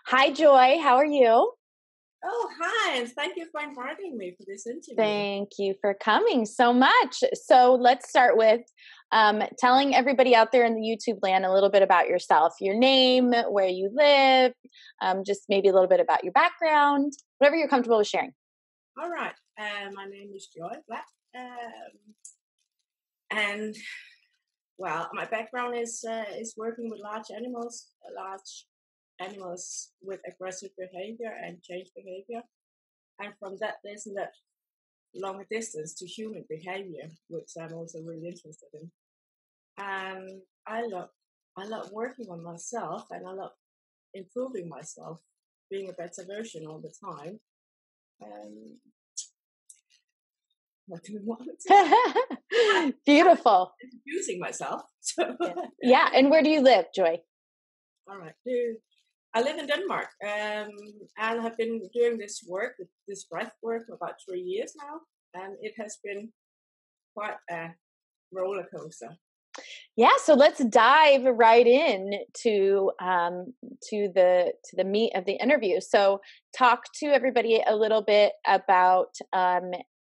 Hi, Joy. How are you? Oh, hi, and thank you for inviting me for this interview. Thank you for coming so much. So, let's start with telling everybody out there in the YouTube land a little bit about yourself, your name, where you live, just maybe a little bit about your background, whatever you're comfortable with sharing. All right, my name is Joy Black, and well, my background is working with large animals with aggressive behavior and change behavior, and from that, there's that longer distance to human behavior, which I'm also really interested in. And I love working on myself, and I love improving myself, being a better version all the time. Um, what do you want to say? I'm Beautiful. introducing myself. So, Yeah. Yeah. And where do you live, Joy? all right. I live in Denmark, and have been doing this breath work for about 3 years now, and it has been quite a roller coaster. Yeah, so let's dive right in to the meat of the interview. So, talk to everybody a little bit about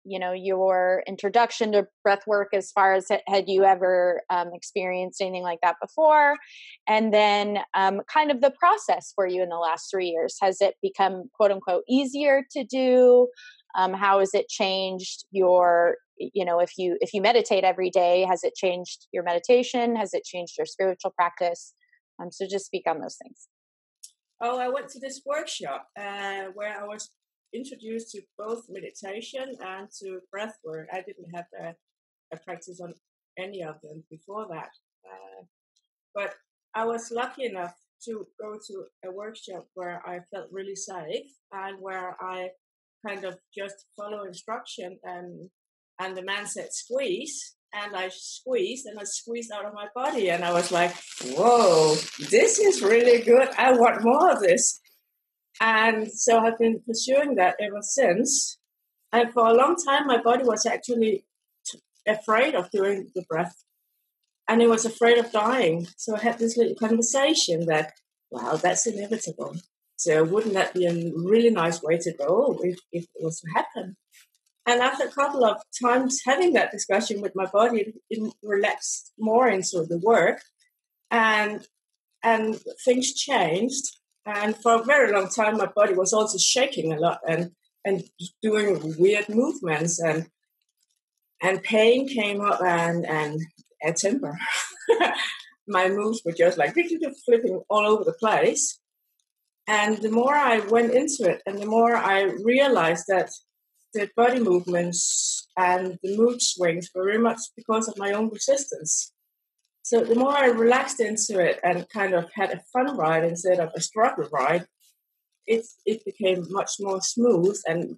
your introduction to breath work. As far as had you ever experienced anything like that before, and then kind of the process for you in the last 3 years. Has it become quote unquote easier to do? How has it changed your, if you meditate every day, has it changed your meditation? Has it changed your spiritual practice? So just speak on those things. Oh, I went to this workshop where I was introduced to both meditation and to breath work. I didn't have a practice on any of them before that. But I was lucky enough to go to a workshop where I felt really safe and where I kind of just follow instruction, and the man said squeeze, and I squeezed and I squeezed out of my body, and I was like, whoa, this is really good. I want more of this. And so I've been pursuing that ever since. And for a long time, my body was actually afraid of doing the breath, and it was afraid of dying. So I had this little conversation that, wow, that's inevitable. So wouldn't that be a really nice way to go if it was to happen? And after a couple of times having that discussion with my body, it relaxed more into the work, and things changed. And for a very long time, my body was also shaking a lot and doing weird movements, and pain came up, and a temper. My moves were just like flipping all over the place. And the more I went into it, and the more I realized that the body movements and the mood swings were very much because of my own resistance. So the more I relaxed into it and kind of had a fun ride instead of a struggle ride, it became much more smooth and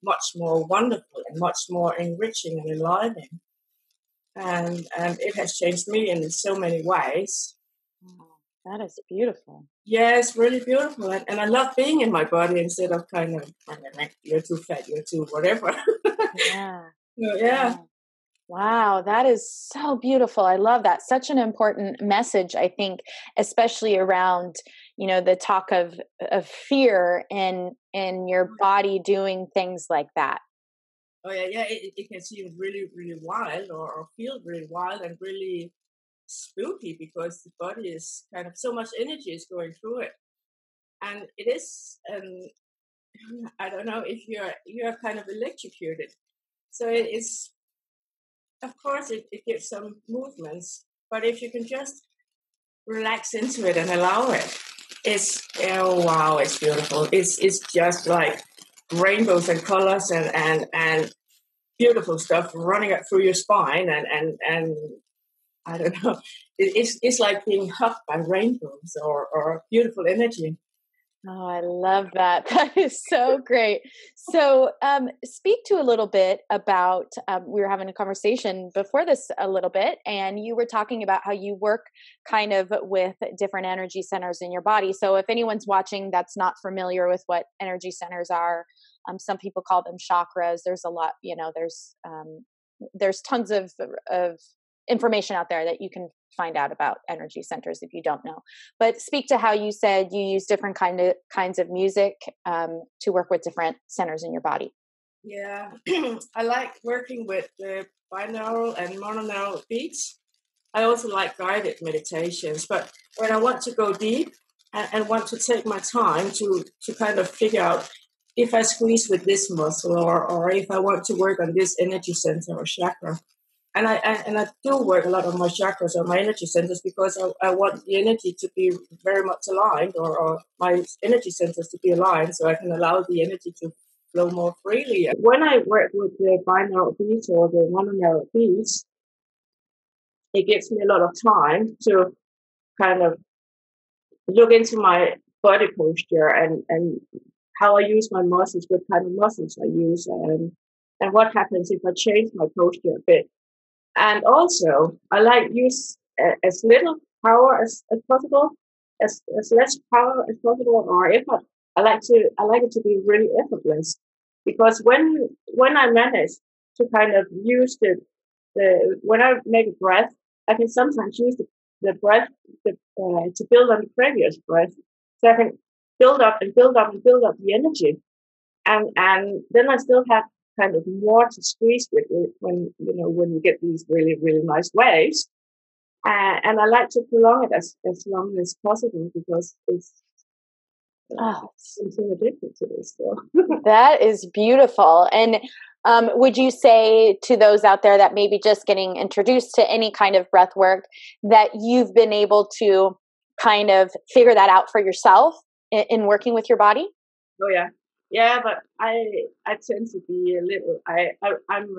much more wonderful and much more enriching and enlivening. And it has changed me in so many ways. Oh, that is beautiful. Yeah, it's really beautiful, and I love being in my body instead of kind of like, you're too fat, you're too whatever. Yeah. So, Yeah. yeah. Wow, that is so beautiful. I love that. Such an important message, I think, especially around, the talk of fear in your body doing things like that. Oh yeah, yeah. It can seem really, really wild, or feel really wild and really spooky because the body is kind of so much energy is going through it, and it is. I don't know if you're kind of electrocuted. So it is. Of course, it gives some movements, but if you can just relax into it and allow it, it's, oh wow, it's beautiful. It's just like rainbows and colors, and beautiful stuff running up through your spine, and I don't know. It's like being hugged by rainbows, or beautiful energy. Oh, I love that. That is so great. So, speak to a little bit about. We were having a conversation before this a little bit, and you were talking about how you work kind of with different energy centers in your body. So, if anyone's watching that's not familiar with what energy centers are, some people call them chakras. There's a lot, there's tons of information out there that you can find out about energy centers if you don't know. But speak to how you said you use different kinds of music to work with different centers in your body. Yeah, I like working with the binaural and monaural beats. I also like guided meditations, but when I want to go deep and want to take my time to kind of figure out if I squeeze with this muscle or if I want to work on this energy center or chakra. And I do work a lot on my chakras or my energy centers because I want the energy to be very much aligned or my energy centers to be aligned so I can allow the energy to flow more freely. When I work with the binaural beats or the monaural beats, it gives me a lot of time to kind of look into my body posture and how I use my muscles, what kind of muscles I use, and what happens if I change my posture a bit. And also, I like use as little power as possible, as less power as possible, or if I like it to be really effortless, because when I manage to kind of use the when I make a breath, I can sometimes use the breath to build on the previous breath, so I can build up and build up and build up the energy, and then I still have kind of more to squeeze with it when you get these really really nice waves, and I like to prolong it as long as possible because I'm so addicted to this. So. That is beautiful. And would you say to those out there that may be just getting introduced to any kind of breath work that you've been able to kind of figure that out for yourself in working with your body? Oh yeah, but I tend to be a little. I'm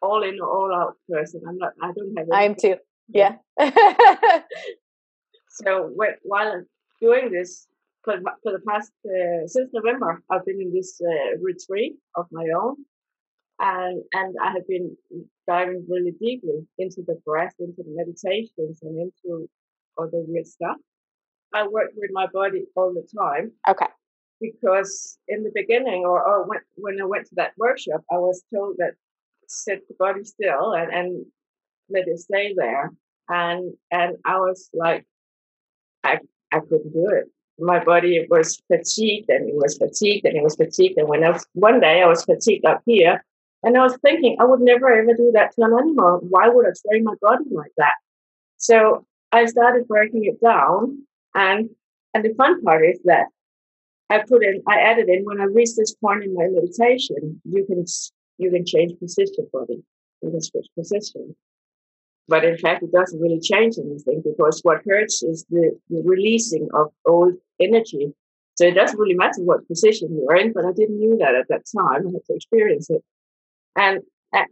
all in or all out person. I'm not. I don't have. I am too. Yeah. So while I'm doing this for the past since November, I've been in this retreat of my own, and I have been diving really deeply into the breath, into the meditations, and into all the weird stuff. I work with my body all the time. Okay. Because in the beginning, or when I went to that workshop, I was told that sit the body still and let it stay there, and I was like, I I couldn't do it. My body was fatigued, and it was fatigued, and it was fatigued, and one day I was fatigued up here, and I was thinking I would never ever do that to an animal. Why would I train my body like that? So I started breaking it down, and the fun part is that I added in when I reached this point in my meditation, you can change position, body. You can switch position. But in fact, it doesn't really change anything because what hurts is the releasing of old energy. So it doesn't really matter what position you're in, but I didn't know that at that time. I had to experience it. And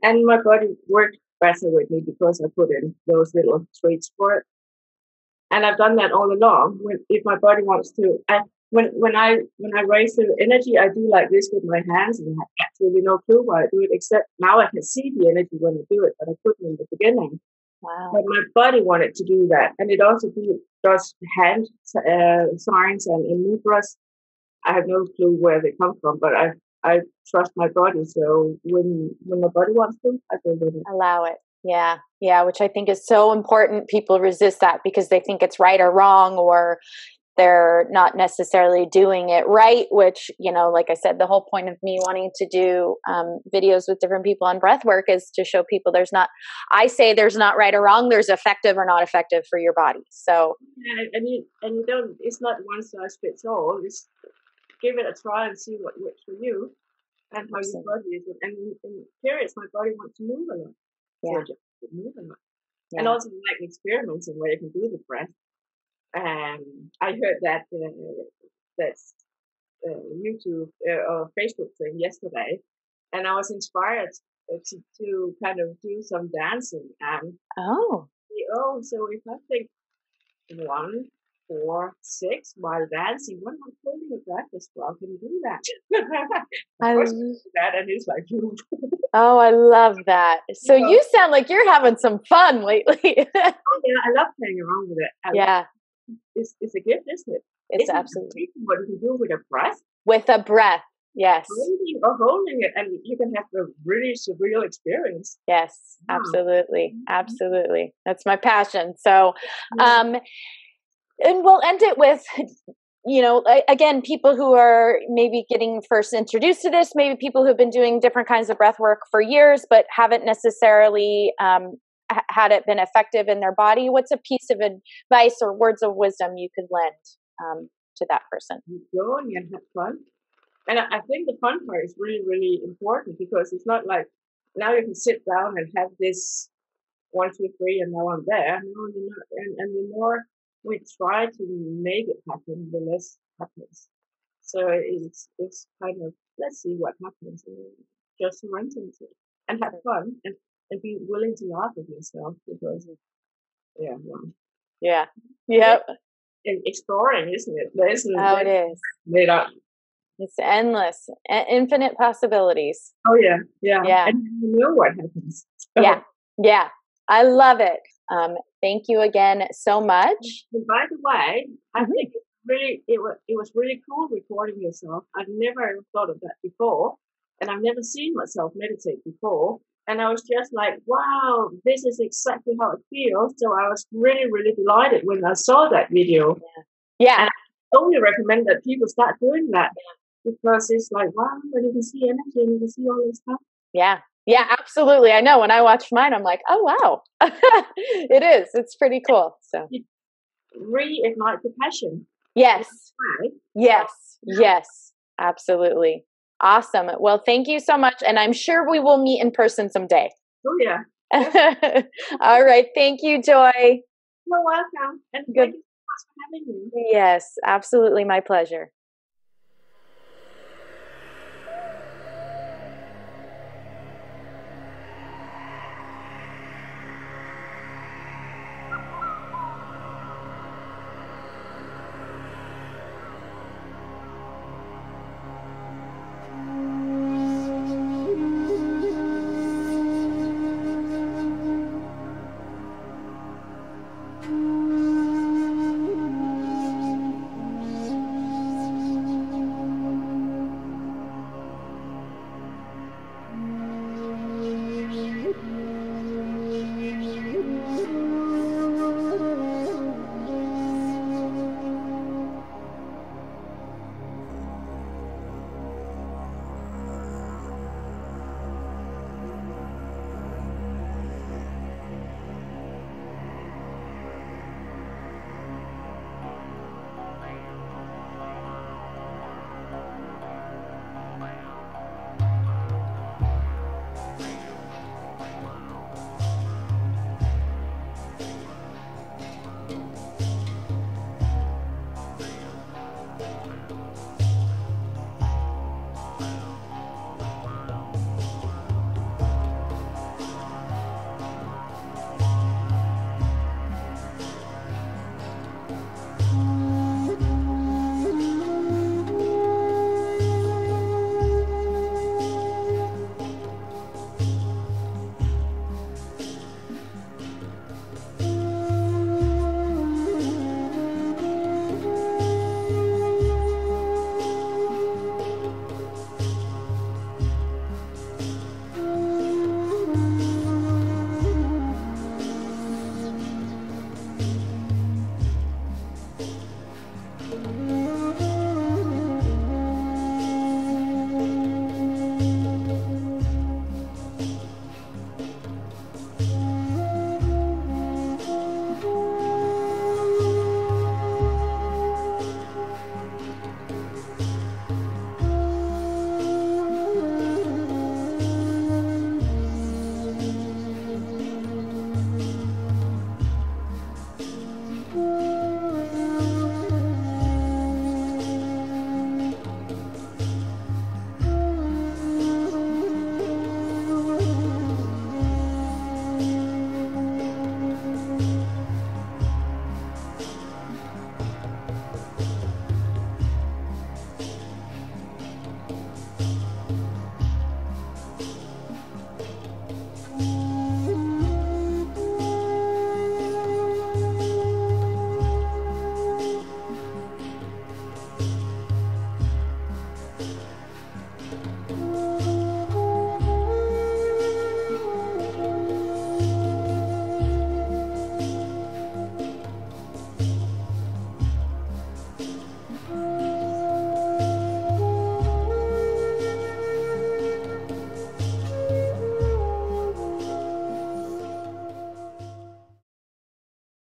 and my body worked better with me because I put in those little treats for it. And I've done that all along. If my body wants to, when I raise the energy, I do like this with my hands, and I have absolutely no clue why I do it. Except now I can see the energy when I do it, but I couldn't in the beginning. Wow. But my body wanted to do that, and it also does hand signs and in mudras. I have no clue where they come from, but I trust my body. So when my body wants to, I go with it. Allow it. Yeah. Yeah. Which I think is so important. People resist that because they think it's right or wrong, or they're not necessarily doing it right, which, like I said, the whole point of me wanting to do videos with different people on breath work is to show people I say there's not right or wrong, there's effective or not effective for your body. So, and you don't, it's not one size fits all. It's give it a try and see what works for you and how your body is. And in periods, my body wants to move a lot. Yeah. So just move a lot. Yeah. And also like experimenting where you can do the breath. I heard that YouTube or Facebook thing yesterday, and I was inspired to kind of do some dancing. So if I think 1, 4, 6 while dancing, what am I holding a breath as well? Can you do that? I love that, and it's like, oh, I love that. So you sound like you're having some fun lately. Yeah, I love playing around with it. It's a gift, isn't it? It's absolutely what you can do with a breath. With a breath. Yes. breathing or holding it, and you can have a really surreal experience. Yes, Wow. absolutely. Absolutely. That's my passion. So, Yeah. and we'll end it with, again, people who are maybe getting first introduced to this, maybe people who've been doing different kinds of breath work for years, but haven't necessarily had it been effective in their body. What's a piece of advice or words of wisdom you could lend to that person? Going and have fun. And I think the fun part is really, really important because it's not like now you can sit down and have this 1, 2, 3, and now I'm there. No, you're not. And the more we try to make it happen, the less happens. So it's kind of let's see what happens and just surrender to it and have fun and be willing to laugh at yourself because yeah, well, Yeah. Yep. and exploring, isn't it? There isn't Oh, it is. made up. It's endless, infinite possibilities. Oh yeah, yeah. Yeah. And you know what happens. So, Yeah. Yeah. I love it. Thank you again so much. and by the way, I Mhm. think it was really cool recording yourself. I've never ever thought of that before, and I've never seen myself meditate before. And I was just like, wow, this is exactly how it feels. So I was really, really delighted when I saw that video. Yeah. And I only recommend that people start doing that because it's like, wow, when you can see energy and you can see all this stuff. Yeah. Yeah, absolutely. I know when I watch mine, I'm like, oh, wow. It is. It's pretty cool. So, It reignite the passion. yes. Right? Yes. Yes. Absolutely. Awesome. Well, thank you so much. And I'm sure we will meet in person someday. Oh, yeah. All right. Thank you, Joy. You're welcome. And Good. thank you so much for having me. Yes, absolutely. My pleasure.